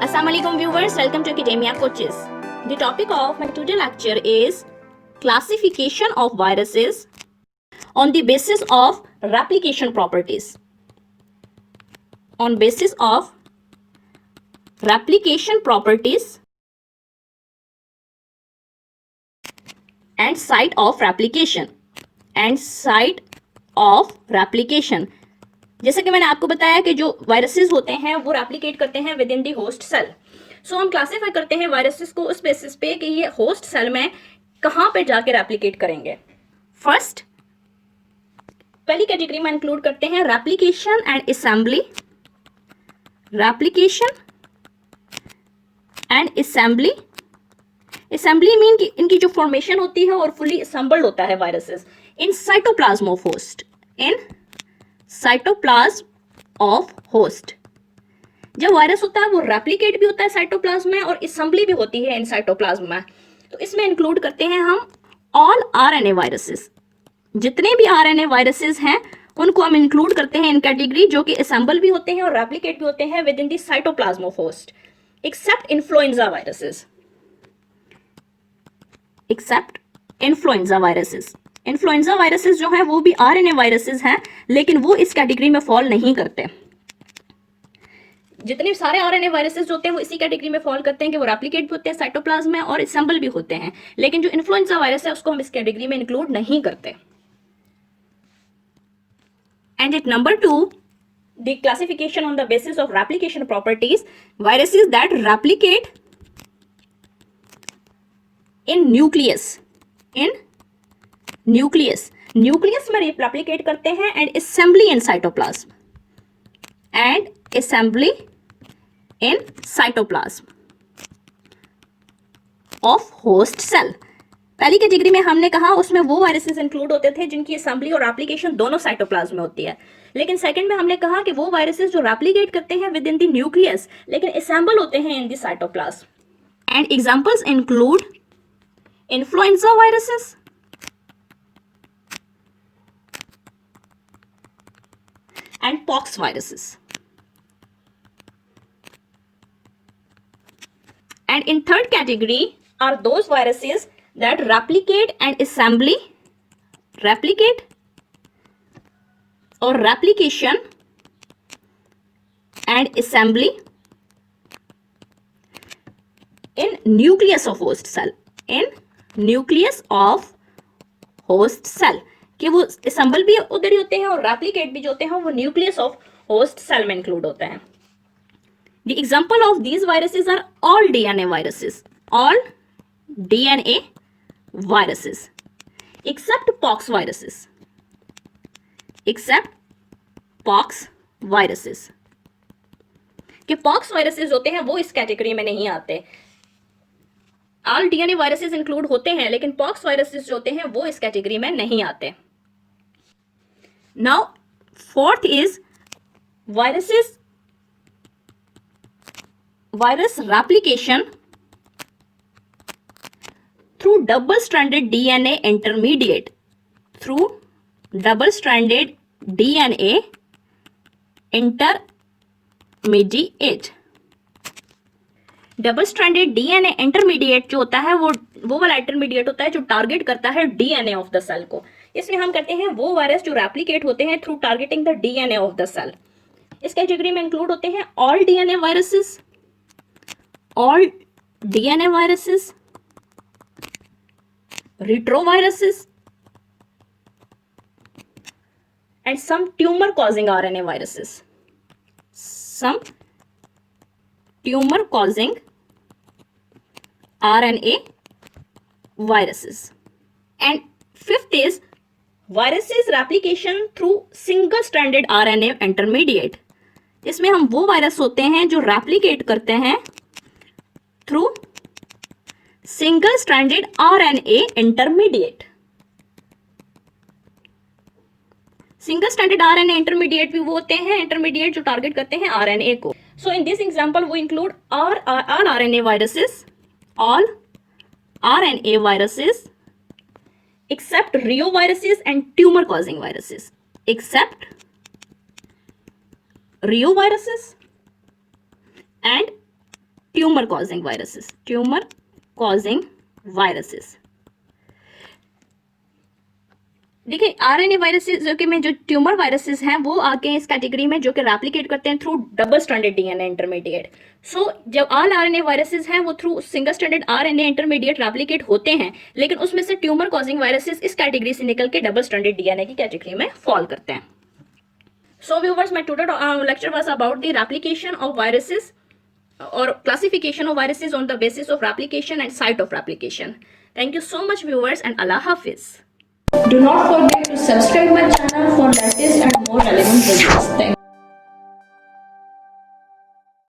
Assalamualaikum viewers, welcome to Academia Coaches. The topic of my today lecture is classification of viruses on the basis of replication properties. On basis of replication properties and site of replication जैसे कि मैंने आपको बताया कि जो viruses होते हैं वो रेप्लिकेट करते हैं within the host cell. So हम क्लासीफाई करते हैं वायरसेस को उस बेसिस पे कि ये होस्ट सेल में कहां पे जाके रेप्लिकेट करेंगे. फर्स्ट पहली कैटेगरी में इंक्लूड करते हैं replication and assembly. Assembly mean कि इनकी जो फॉर्मेशन होती है और फुली असेंबल्ड होता है viruses in cytoplasm of host. जब वायरस होता है वो रेप्लिकेट भी होता है साइटोप्लाज्म में और असेंबली भी होती है इन साइटोप्लाज्म में. तो इसमें इंक्लूड करते हैं हम ऑल आरएनए वायरसेस. जितने भी आरएनए वायरसेस हैं उनको हम इंक्लूड करते हैं इन कैटेगरी जो कि असेंबल भी होते हैं और रेप्लिकेट भी होते हैं within the cytoplasm of host, except influenza viruses. Influenza viruses जो है वो भी आरएनए वायरसेस हैं लेकिन वो इस कैटेगरी में फॉल नहीं करते. जितने सारे आरएनए वायरसेस होते हैं वो इसी कैटेगरी में फॉल करते हैं कि वो रेप्लिकेट भी होते हैं साइटोप्लाज्म में और असेंबल भी होते हैं. लेकिन जो इन्फ्लुएंजा वायरस है उसको हम इस कैटेगरी में इंक्लूड नहीं करते. And at number 2, the classification on the basis of replication properties, viruses that replicate in nucleus में रेप्लिकेट करते हैं and assembly in cytoplasm of host cell. पहली कैटेगरी में हमने कहा उसमें वो वायरसेस इंक्लूड होते थे जिनकी असेंबली और रेप्लिकेशन दोनों साइटोप्लाज्म में होती है. लेकिन सेकंड में हमने कहा कि वो वायरसेस जो रेप्लिकेट करते हैं विद इन द न्यूक्लियस लेकिन असेंबल होते हैं इन the cytoplasm. And examples include influenza viruses, and pox viruses. And in third category are those viruses that replicate and replication and assembly in nucleus of host cell. कि वो assemble भी उधर ही होते हैं और रेप्लिकेट भी जो होते हैं वो न्यूक्लियस ऑफ होस्ट सेल में इंक्लूड होते हैं. The example of these viruses are all DNA viruses except pox viruses. कि पॉक्स वायरसेस होते हैं वो इस कैटेगरी में नहीं आते. ऑल डीएनए वायरसेस इंक्लूड होते हैं लेकिन पॉक्स वायरसेस जो होते हैं वो इस कैटेगरी में नहीं आते. Now, fourth is virus replication through double-stranded DNA intermediate. Double stranded DNA intermediate जो होता है वो वाला इंटरमीडिएट होता है जो टारगेट करता है डीएनए ऑफ द सेल को. इसमें हम कहते हैं वो वायरस जो रेप्लिकेट होते हैं through targeting the DNA of the cell. इस कैटेगरी में इंक्लूड होते हैं all DNA viruses, retroviruses and some tumour causing RNA viruses. And fifth is viruses replication through single stranded RNA intermediate. इसमें हम वो वायरस होते हैं जो रेप्लिकेट करते हैं through single stranded RNA intermediate. Single stranded RNA intermediate भी वो होते हैं इंटरमीडिएट जो टारगेट करते हैं RNA को. सो इन दिस एग्जांपल वो include all RNA viruses except reoviruses and tumor causing viruses. Tumour causing viruses, tumour causing viruses. देखिए आरएनए वायरसेस जो कि में जो ट्यूमर वायरसेस हैं वो आके इस कैटेगरी में जो कि रेप्लिकेट करते हैं through double stranded DNA intermediate. So जब ऑल आरएनए वायरसेस हैं वो through single stranded RNA intermediate replicate होते हैं, लेकिन उसमें से ट्यूमर कॉजिंग वायरसेस इस कैटेगरी से निकल के डबल स्ट्रैंडेड डीएनए की कैटेगरी में फॉल करते हैं। So viewers, my today lecture was about the replication of viruses or classification of viruses on the basis of replication and site of replication. Thank you so much viewers and Allah Hafiz. Do not forget to subscribe my channel for latest and more relevant videos. Thank you.